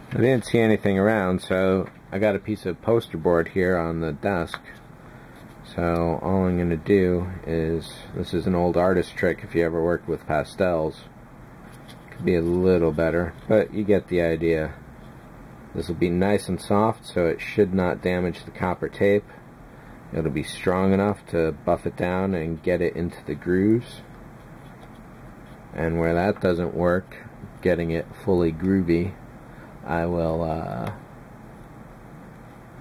I didn't see anything around, so I got a piece of poster board here on the desk. So all I'm going to do is, this is an old artist trick if you ever worked with pastels. Could be a little better, but you get the idea. This will be nice and soft, so it should not damage the copper tape. It'll be strong enough to buff it down and get it into the grooves. And where that doesn't work, getting it fully groovy, I will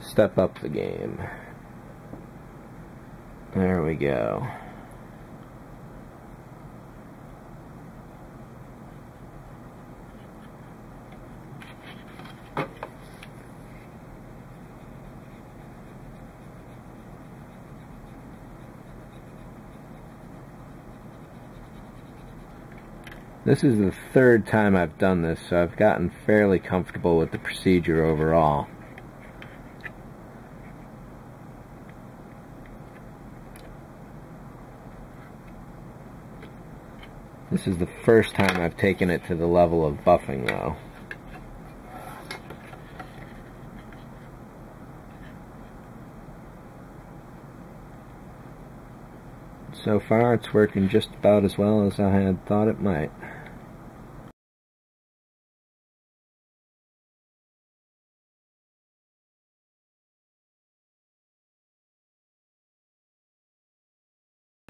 step up the game. There we go. This is the third time I've done this, so I've gotten fairly comfortable with the procedure overall. This is the first time I've taken it to the level of buffing, though. So far, it's working just about as well as I had thought it might.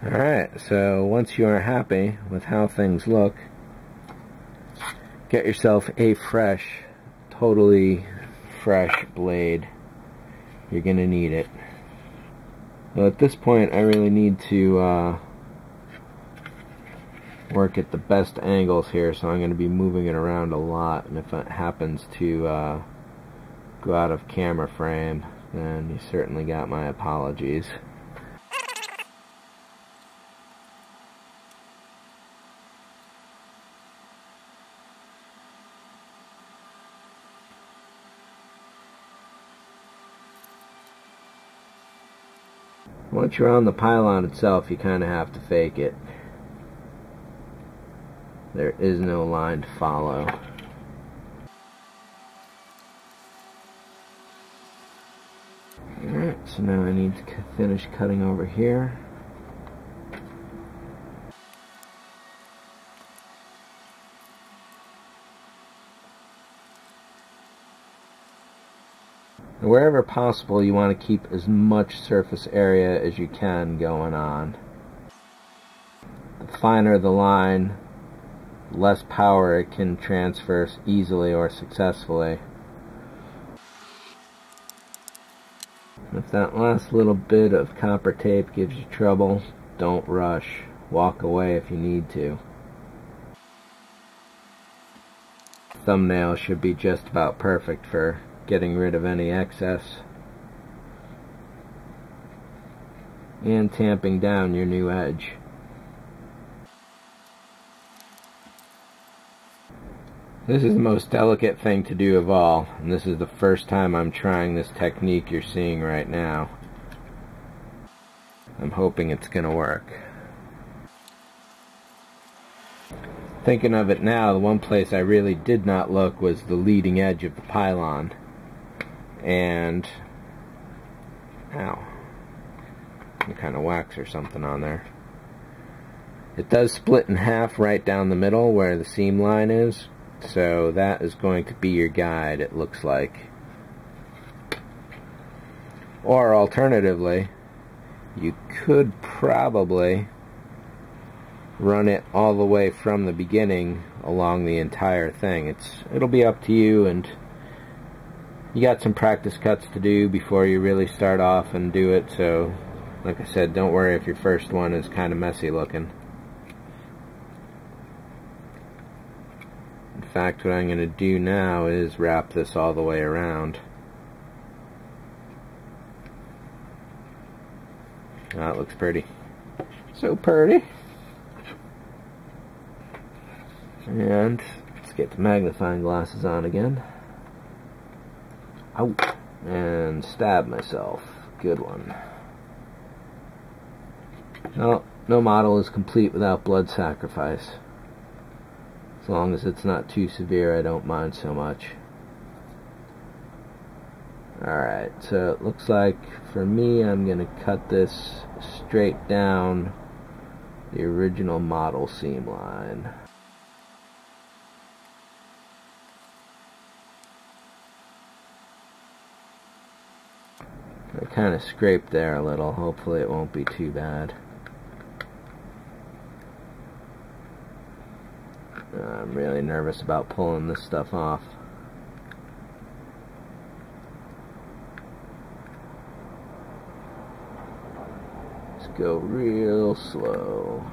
Alright, so once you are happy with how things look, get yourself a fresh, totally fresh blade. You're going to need it. So at this point, I really need to work at the best angles here, so I'm going to be moving it around a lot, and if it happens to go out of camera frame, then you certainly got my apologies. Once you're on the pylon itself, you kind of have to fake it. There is no line to follow. Alright, so now I need to finish cutting over here. Wherever possible, you want to keep as much surface area as you can going on. The finer the line, the less power it can transfer easily or successfully. If that last little bit of copper tape gives you trouble, don't rush. Walk away if you need to. The thumbnail should be just about perfect for getting rid of any excess and tamping down your new edge. This is the most delicate thing to do of all, and this is the first time I'm trying this technique you're seeing right now. I'm hoping it's gonna work. Thinking of it now, the one place I really did not look was the leading edge of the pylon. And ow, some kind of wax or something on there. It does split in half right down the middle where the seam line is, so that is going to be your guide, it looks like. Or alternatively, you could probably run it all the way from the beginning along the entire thing. It'll be up to you, and you got some practice cuts to do before you really start off and do it, so like I said, don't worry if your first one is kind of messy looking. In fact, what I'm going to do now is wrap this all the way around. That looks pretty. So pretty. And let's get the magnifying glasses on again. Ow. And stab myself. Good one. No model is complete without blood sacrifice. As long as it's not too severe, I don't mind so much. Alright, so it looks like for me I'm going to cut this straight down the original model seam line. I kind of scraped there a little, hopefully it won't be too bad. I'm really nervous about pulling this stuff off. Just go real slow.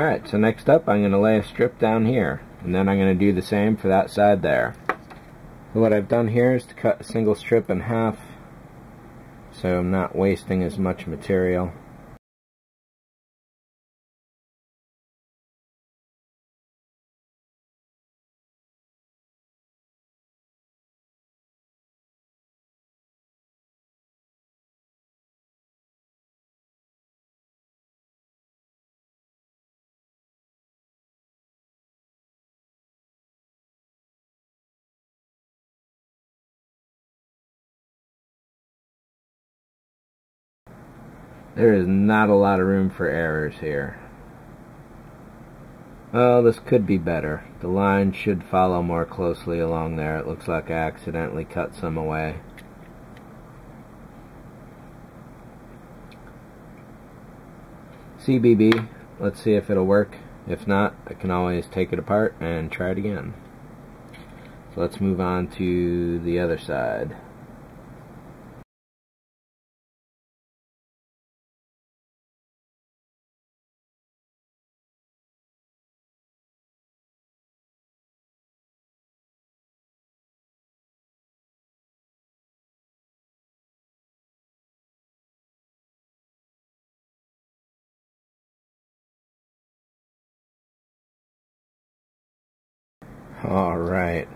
Alright, so next up I'm going to lay a strip down here, and then I'm going to do the same for that side there. So what I've done here is to cut a single strip in half, so I'm not wasting as much material. There is not a lot of room for errors here. Oh, this could be better. The line should follow more closely along there. It looks like I accidentally cut some away. CBB, let's see if it'll work. If not, I can always take it apart and try it again. So let's move on to the other side. Alright.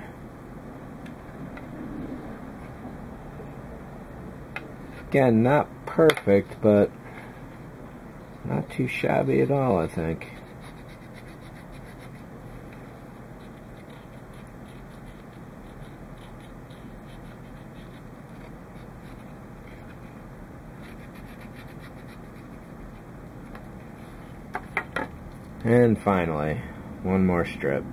Again, not perfect, but not too shabby at all, I think. And finally, one more strip.